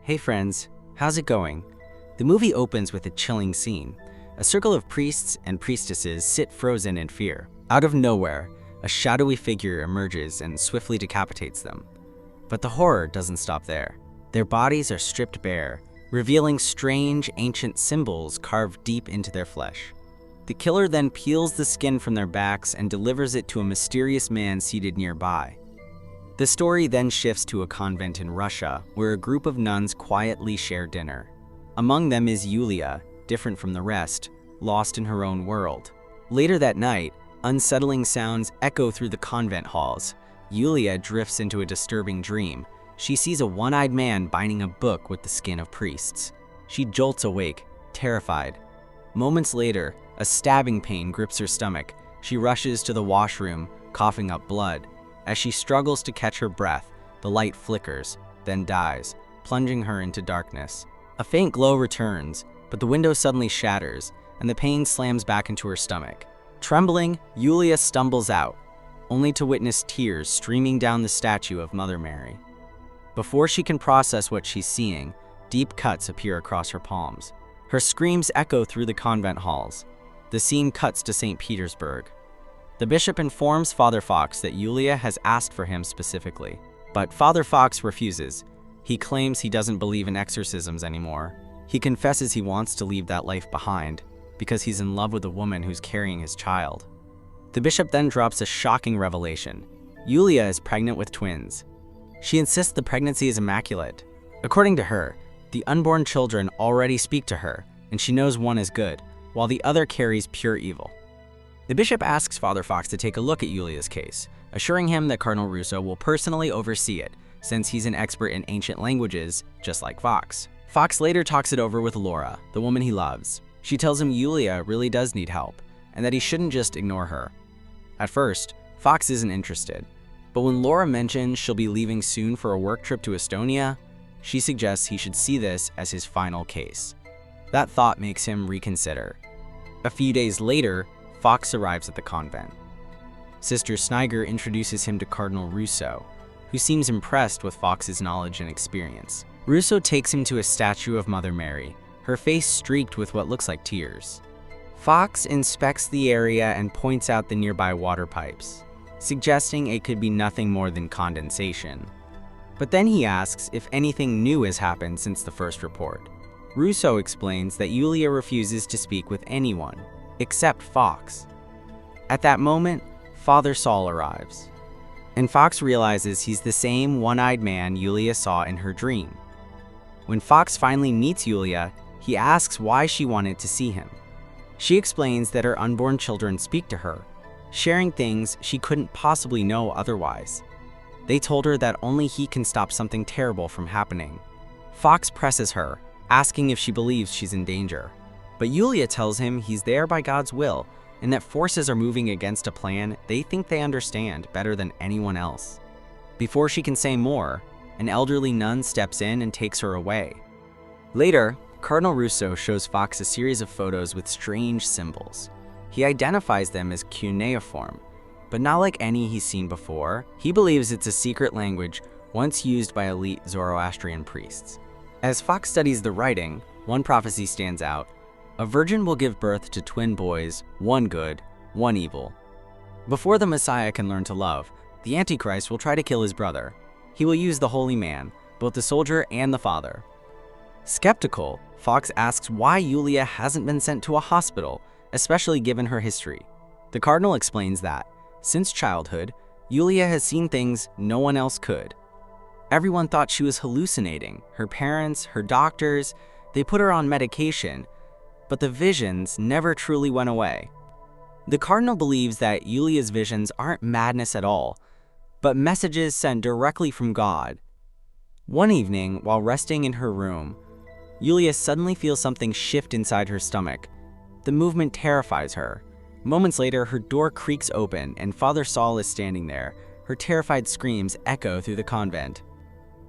Hey friends, how's it going? The movie opens with a chilling scene. A circle of priests and priestesses sit frozen in fear. Out of nowhere, a shadowy figure emerges and swiftly decapitates them. But the horror doesn't stop there. Their bodies are stripped bare, revealing strange, ancient symbols carved deep into their flesh. The killer then peels the skin from their backs and delivers it to a mysterious man seated nearby. The story then shifts to a convent in Russia, where a group of nuns quietly share dinner. Among them is Yulia, different from the rest, lost in her own world. Later that night, unsettling sounds echo through the convent halls. Yulia drifts into a disturbing dream. She sees a one-eyed man binding a book with the skin of priests. She jolts awake, terrified. Moments later, a stabbing pain grips her stomach. She rushes to the washroom, coughing up blood. As she struggles to catch her breath, the light flickers, then dies, plunging her into darkness. A faint glow returns, but the window suddenly shatters, and the pain slams back into her stomach. Trembling, Yulia stumbles out, only to witness tears streaming down the statue of Mother Mary. Before she can process what she's seeing, deep cuts appear across her palms. Her screams echo through the convent halls. The scene cuts to St. Petersburg. The bishop informs Father Fox that Yulia has asked for him specifically, but Father Fox refuses. He claims he doesn't believe in exorcisms anymore. He confesses he wants to leave that life behind because he's in love with a woman who's carrying his child. The bishop then drops a shocking revelation. Yulia is pregnant with twins. She insists the pregnancy is immaculate. According to her, the unborn children already speak to her, and she knows one is good, while the other carries pure evil. The bishop asks Father Fox to take a look at Yulia's case, assuring him that Cardinal Russo will personally oversee it, since he's an expert in ancient languages, just like Fox. Fox later talks it over with Laura, the woman he loves. She tells him Yulia really does need help, and that he shouldn't just ignore her. At first, Fox isn't interested, but when Laura mentions she'll be leaving soon for a work trip to Estonia, she suggests he should see this as his final case. That thought makes him reconsider. A few days later, Fox arrives at the convent. Sister Sniger introduces him to Cardinal Russo, who seems impressed with Fox's knowledge and experience. Russo takes him to a statue of Mother Mary, her face streaked with what looks like tears. Fox inspects the area and points out the nearby water pipes, suggesting it could be nothing more than condensation. But then he asks if anything new has happened since the first report. Russo explains that Yulia refuses to speak with anyone, except Fox. At that moment, Father Saul arrives, and Fox realizes he's the same one-eyed man Yulia saw in her dream. When Fox finally meets Yulia, he asks why she wanted to see him. She explains that her unborn children speak to her, sharing things she couldn't possibly know otherwise. They told her that only he can stop something terrible from happening. Fox presses her, asking if she believes she's in danger. But Yulia tells him he's there by God's will, and that forces are moving against a plan they think they understand better than anyone else. Before she can say more, an elderly nun steps in and takes her away. Later, Cardinal Russo shows Fox a series of photos with strange symbols. He identifies them as cuneiform, but not like any he's seen before. He believes it's a secret language once used by elite Zoroastrian priests. As Fox studies the writing, one prophecy stands out. A virgin will give birth to twin boys, one good, one evil. Before the Messiah can learn to love, the Antichrist will try to kill his brother. He will use the holy man, both the soldier and the father. Skeptical, Fox asks why Yulia hasn't been sent to a hospital, especially given her history. The cardinal explains that, since childhood, Yulia has seen things no one else could. Everyone thought she was hallucinating. Her parents, her doctors, they put her on medication, but the visions never truly went away. The cardinal believes that Yulia's visions aren't madness at all, but messages sent directly from God. One evening, while resting in her room, Yulia suddenly feels something shift inside her stomach. The movement terrifies her. Moments later, her door creaks open and Father Saul is standing there. Her terrified screams echo through the convent.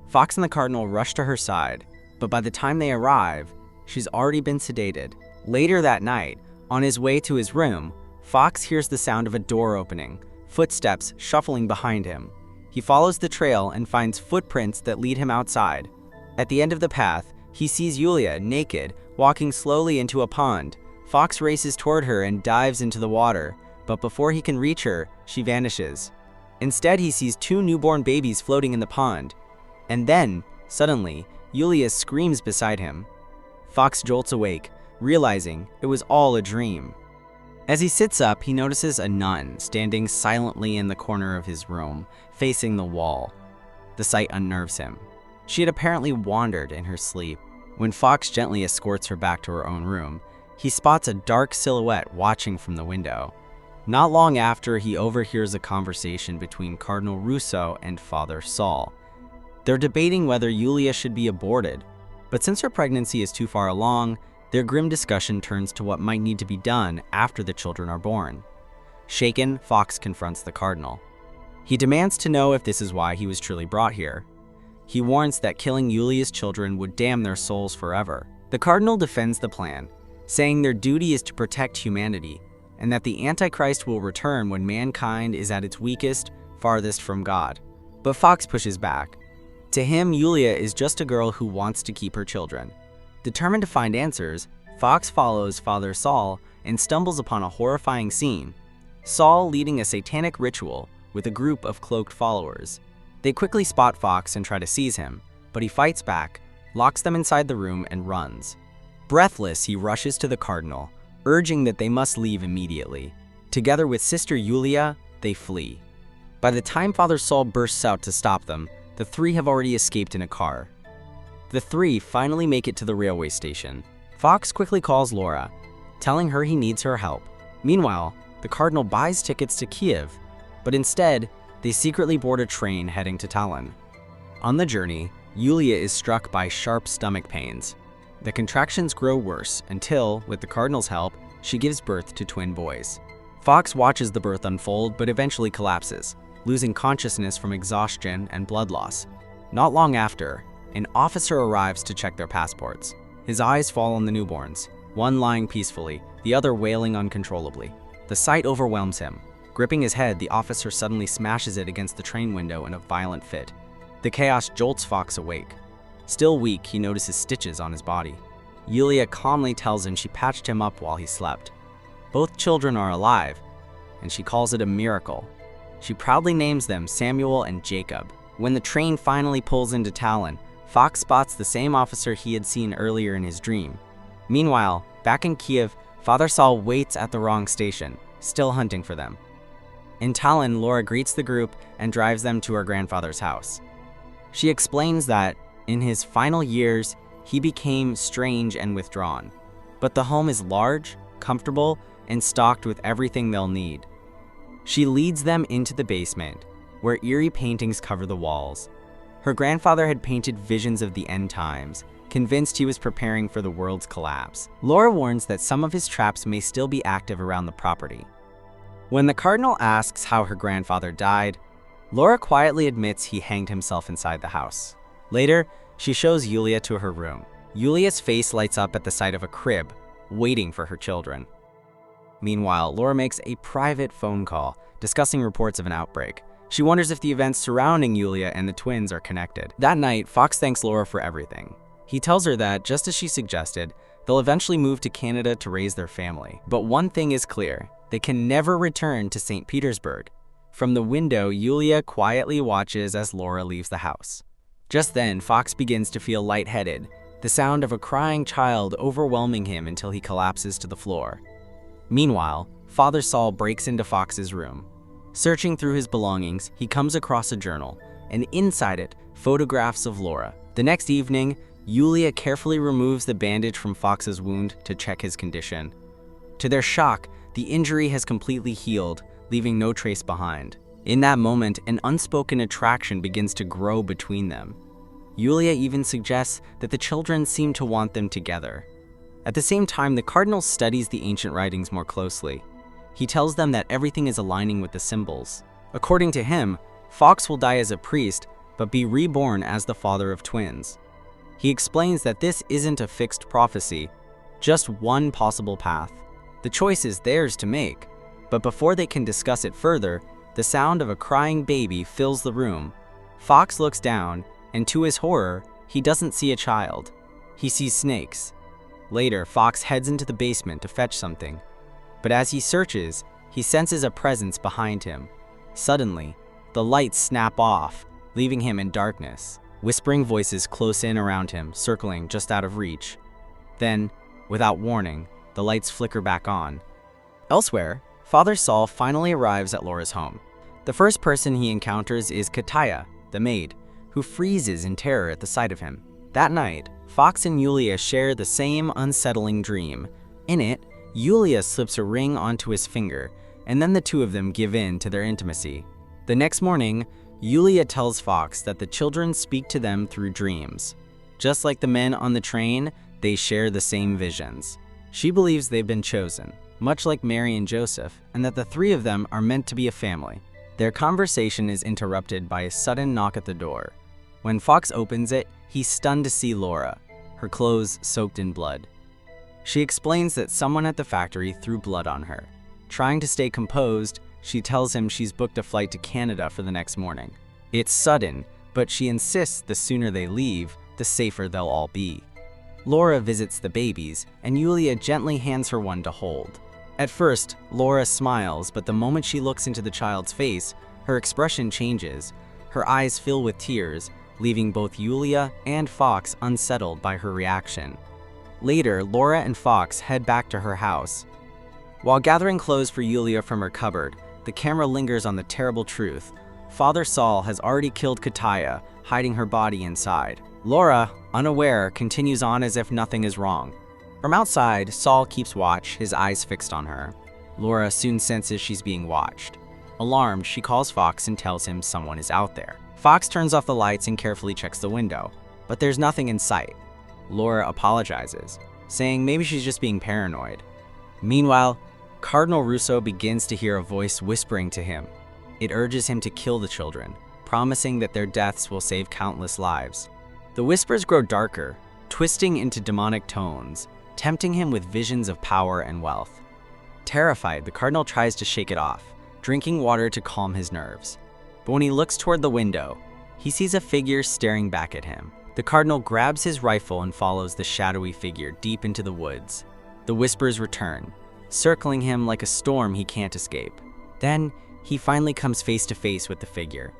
Fox and the cardinal rush to her side, but by the time they arrive, she's already been sedated. Later that night, on his way to his room, Fox hears the sound of a door opening, footsteps shuffling behind him. He follows the trail and finds footprints that lead him outside. At the end of the path, he sees Yulia, naked, walking slowly into a pond. Fox races toward her and dives into the water, but before he can reach her, she vanishes. Instead, he sees two newborn babies floating in the pond. And then, suddenly, Yulia screams beside him. Fox jolts awake, realizing it was all a dream. As he sits up, he notices a nun standing silently in the corner of his room, facing the wall. The sight unnerves him. She had apparently wandered in her sleep. When Fox gently escorts her back to her own room, he spots a dark silhouette watching from the window. Not long after, he overhears a conversation between Cardinal Russo and Father Saul. They're debating whether Yulia should be aborted, but since her pregnancy is too far along, their grim discussion turns to what might need to be done after the children are born. Shaken, Fox confronts the Cardinal. He demands to know if this is why he was truly brought here. He warns that killing Yulia's children would damn their souls forever. The Cardinal defends the plan, saying their duty is to protect humanity, and that the Antichrist will return when mankind is at its weakest, farthest from God. But Fox pushes back. To him, Yulia is just a girl who wants to keep her children. Determined to find answers, Fox follows Father Saul and stumbles upon a horrifying scene. Saul leading a satanic ritual with a group of cloaked followers. They quickly spot Fox and try to seize him, but he fights back, locks them inside the room, and runs. Breathless, he rushes to the Cardinal, urging that they must leave immediately. Together with Sister Yulia, they flee. By the time Father Saul bursts out to stop them, the three have already escaped in a car. The three finally make it to the railway station. Fox quickly calls Laura, telling her he needs her help. Meanwhile, the Cardinal buys tickets to Kiev, but instead, they secretly board a train heading to Tallinn. On the journey, Yulia is struck by sharp stomach pains. The contractions grow worse until, with the Cardinal's help, she gives birth to twin boys. Fox watches the birth unfold but eventually collapses, losing consciousness from exhaustion and blood loss. Not long after, an officer arrives to check their passports. His eyes fall on the newborns, one lying peacefully, the other wailing uncontrollably. The sight overwhelms him. Gripping his head, the officer suddenly smashes it against the train window in a violent fit. The chaos jolts Fox awake. Still weak, he notices stitches on his body. Yulia calmly tells him she patched him up while he slept. Both children are alive, and she calls it a miracle. She proudly names them Samuel and Jacob. When the train finally pulls into Tallinn, Fox spots the same officer he had seen earlier in his dream. Meanwhile, back in Kiev, Father Saul waits at the wrong station, still hunting for them. In Tallinn, Laura greets the group and drives them to her grandfather's house. She explains that, in his final years, he became strange and withdrawn. But the home is large, comfortable, and stocked with everything they'll need. She leads them into the basement, where eerie paintings cover the walls. Her grandfather had painted visions of the end times, convinced he was preparing for the world's collapse. Laura warns that some of his traps may still be active around the property. When the Cardinal asks how her grandfather died, Laura quietly admits he hanged himself inside the house. Later, she shows Yulia to her room. Yulia's face lights up at the sight of a crib, waiting for her children. Meanwhile, Laura makes a private phone call, discussing reports of an outbreak. She wonders if the events surrounding Yulia and the twins are connected. That night, Fox thanks Laura for everything. He tells her that, just as she suggested, they'll eventually move to Canada to raise their family. But one thing is clear, they can never return to St. Petersburg. From the window, Yulia quietly watches as Laura leaves the house. Just then, Fox begins to feel lightheaded, the sound of a crying child overwhelming him until he collapses to the floor. Meanwhile, Father Saul breaks into Fox's room. Searching through his belongings, he comes across a journal, and inside it, photographs of Laura. The next evening, Yulia carefully removes the bandage from Fox's wound to check his condition. To their shock, the injury has completely healed, leaving no trace behind. In that moment, an unspoken attraction begins to grow between them. Yulia even suggests that the children seem to want them together. At the same time, the Cardinal studies the ancient writings more closely. He tells them that everything is aligning with the symbols. According to him, Fox will die as a priest, but be reborn as the father of twins. He explains that this isn't a fixed prophecy, just one possible path. The choice is theirs to make, but before they can discuss it further, the sound of a crying baby fills the room. Fox looks down, and to his horror, he doesn't see a child. He sees snakes. Later, Fox heads into the basement to fetch something. But as he searches, he senses a presence behind him. Suddenly, the lights snap off, leaving him in darkness. Whispering voices close in around him, circling just out of reach. Then, without warning, the lights flicker back on. Elsewhere, Father Saul finally arrives at Laura's home. The first person he encounters is Kataya, the maid, who freezes in terror at the sight of him. That night, Fox and Yulia share the same unsettling dream. In it, Yulia slips a ring onto his finger, and then the two of them give in to their intimacy. The next morning, Yulia tells Fox that the children speak to them through dreams. Just like the men on the train, they share the same visions. She believes they've been chosen, much like Mary and Joseph, and that the three of them are meant to be a family. Their conversation is interrupted by a sudden knock at the door. When Fox opens it, he's stunned to see Laura, her clothes soaked in blood. She explains that someone at the factory threw blood on her. Trying to stay composed, she tells him she's booked a flight to Canada for the next morning. It's sudden, but she insists the sooner they leave, the safer they'll all be. Laura visits the babies, and Yulia gently hands her one to hold. At first, Laura smiles, but the moment she looks into the child's face, her expression changes. Her eyes fill with tears, leaving both Yulia and Fox unsettled by her reaction. Later, Laura and Fox head back to her house. While gathering clothes for Yulia from her cupboard, the camera lingers on the terrible truth. Father Saul has already killed Kataya, hiding her body inside. Laura, unaware, continues on as if nothing is wrong. From outside, Saul keeps watch, his eyes fixed on her. Laura soon senses she's being watched. Alarmed, she calls Fox and tells him someone is out there. Fox turns off the lights and carefully checks the window, but there's nothing in sight. Laura apologizes, saying maybe she's just being paranoid. Meanwhile, Cardinal Russo begins to hear a voice whispering to him. It urges him to kill the children, promising that their deaths will save countless lives. The whispers grow darker, twisting into demonic tones, tempting him with visions of power and wealth. Terrified, the cardinal tries to shake it off, drinking water to calm his nerves. But when he looks toward the window, he sees a figure staring back at him. The cardinal grabs his rifle and follows the shadowy figure deep into the woods. The whispers return, circling him like a storm he can't escape. Then, he finally comes face to face with the figure.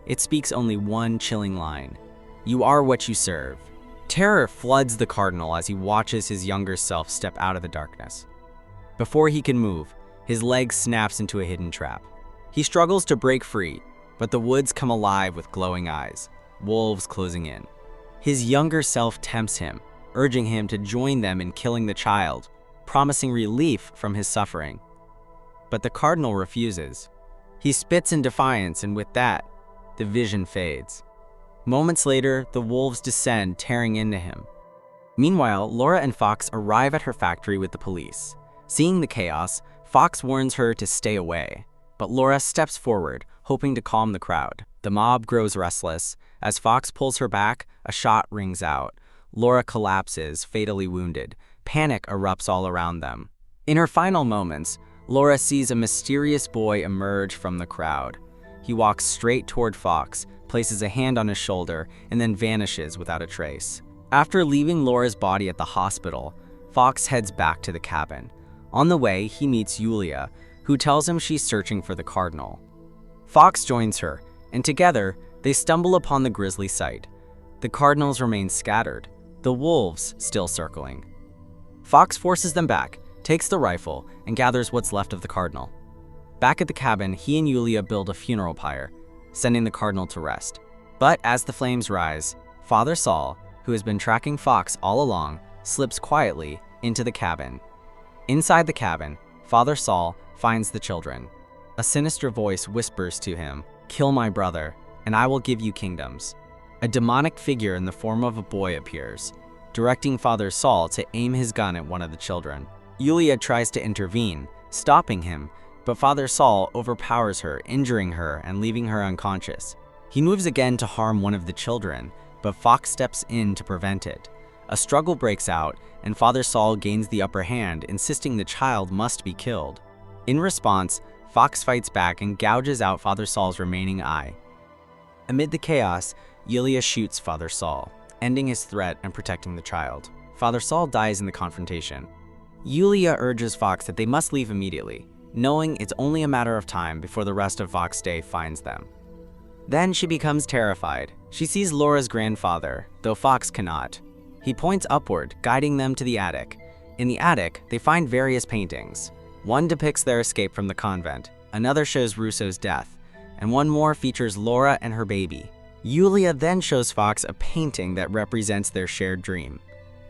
It speaks only one chilling line: "You are what you serve." Terror floods the cardinal as he watches his younger self step out of the darkness. Before he can move, his leg snaps into a hidden trap. He struggles to break free, but the woods come alive with glowing eyes, wolves closing in. His younger self tempts him, urging him to join them in killing the child, promising relief from his suffering. But the cardinal refuses. He spits in defiance, and with that, the vision fades. Moments later, the wolves descend, tearing into him. Meanwhile, Laura and Fox arrive at her factory with the police. Seeing the chaos, Fox warns her to stay away, but Laura steps forward, hoping to calm the crowd. The mob grows restless. As Fox pulls her back, a shot rings out. Laura collapses, fatally wounded. Panic erupts all around them. In her final moments, Laura sees a mysterious boy emerge from the crowd. He walks straight toward Fox, places a hand on his shoulder, and then vanishes without a trace. After leaving Laura's body at the hospital, Fox heads back to the cabin. On the way, he meets Yulia, who tells him she's searching for the cardinal. Fox joins her, and together, they stumble upon the grisly sight. The cardinals remain scattered, the wolves still circling. Fox forces them back, takes the rifle, and gathers what's left of the cardinal. Back at the cabin, he and Yulia build a funeral pyre, sending the cardinal to rest. But as the flames rise, Father Saul, who has been tracking Fox all along, slips quietly into the cabin. Inside the cabin, Father Saul finds the children. A sinister voice whispers to him, "Kill my brother, and I will give you kingdoms." A demonic figure in the form of a boy appears, directing Father Saul to aim his gun at one of the children. Yulia tries to intervene, stopping him, but Father Saul overpowers her, injuring her and leaving her unconscious. He moves again to harm one of the children, but Fox steps in to prevent it. A struggle breaks out, and Father Saul gains the upper hand, insisting the child must be killed. In response, Fox fights back and gouges out Father Saul's remaining eye. Amid the chaos, Yulia shoots Father Saul, ending his threat and protecting the child. Father Saul dies in the confrontation. Yulia urges Fox that they must leave immediately, knowing it's only a matter of time before the rest of Fox Day finds them. Then she becomes terrified. She sees Laura's grandfather, though Fox cannot. He points upward, guiding them to the attic. In the attic, they find various paintings. One depicts their escape from the convent, another shows Russo's death, and one more features Laura and her baby. Yulia then shows Fox a painting that represents their shared dream.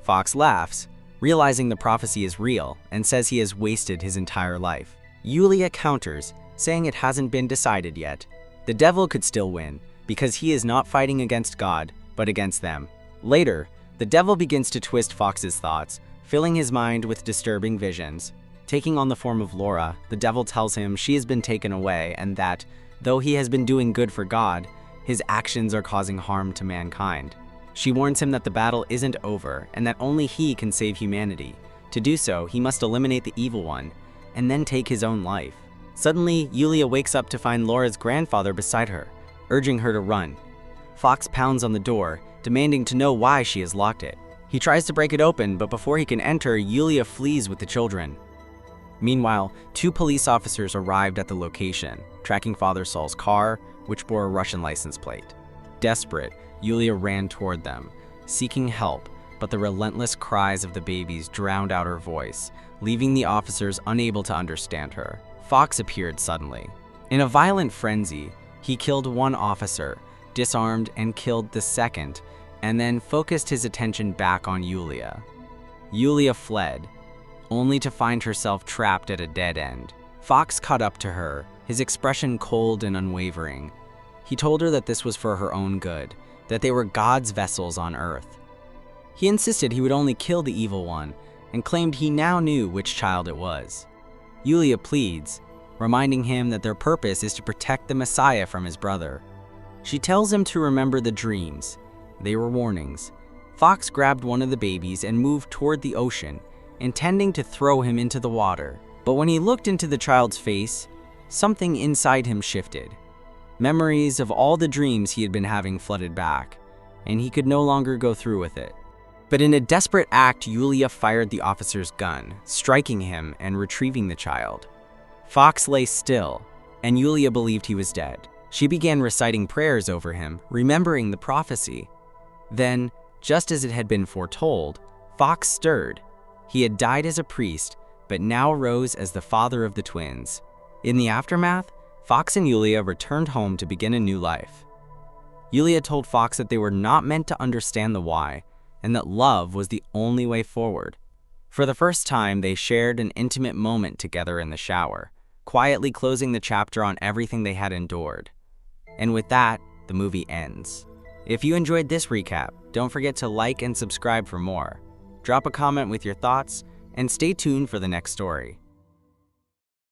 Fox laughs, realizing the prophecy is real, and says he has wasted his entire life. Yulia counters, saying it hasn't been decided yet. The devil could still win, because he is not fighting against God, but against them. Later, the devil begins to twist Fox's thoughts, filling his mind with disturbing visions. Taking on the form of Laura, the devil tells him she has been taken away and that, though he has been doing good for God, his actions are causing harm to mankind. She warns him that the battle isn't over and that only he can save humanity. To do so, he must eliminate the evil one and then take his own life. Suddenly, Yulia wakes up to find Laura's grandfather beside her, urging her to run. Fox pounds on the door, demanding to know why she has locked it. He tries to break it open, but before he can enter, Yulia flees with the children. Meanwhile, 2 police officers arrived at the location, tracking Father Saul's car, which bore a Russian license plate. Desperate, Yulia ran toward them, seeking help, but the relentless cries of the babies drowned out her voice, leaving the officers unable to understand her. Fox appeared suddenly. In a violent frenzy, he killed one officer, disarmed and killed the second, and then focused his attention back on Yulia. Yulia fled, only to find herself trapped at a dead end. Fox caught up to her, his expression cold and unwavering. He told her that this was for her own good, that they were God's vessels on earth. He insisted he would only kill the evil one, and claimed he now knew which child it was. Yulia pleads, reminding him that their purpose is to protect the Messiah from his brother. She tells him to remember the dreams. They were warnings. Fox grabbed one of the babies and moved toward the ocean, intending to throw him into the water. But when he looked into the child's face, something inside him shifted. Memories of all the dreams he had been having flooded back, and he could no longer go through with it. But in a desperate act, Yulia fired the officer's gun, striking him and retrieving the child. Fox lay still, and Yulia believed he was dead. She began reciting prayers over him, remembering the prophecy. Then, just as it had been foretold, Fox stirred. He had died as a priest, but now rose as the father of the twins. In the aftermath, Fox and Yulia returned home to begin a new life. Yulia told Fox that they were not meant to understand the why, and that love was the only way forward. For the first time, they shared an intimate moment together in the shower, quietly closing the chapter on everything they had endured. And with that, the movie ends. If you enjoyed this recap, don't forget to like and subscribe for more. Drop a comment with your thoughts, and stay tuned for the next story.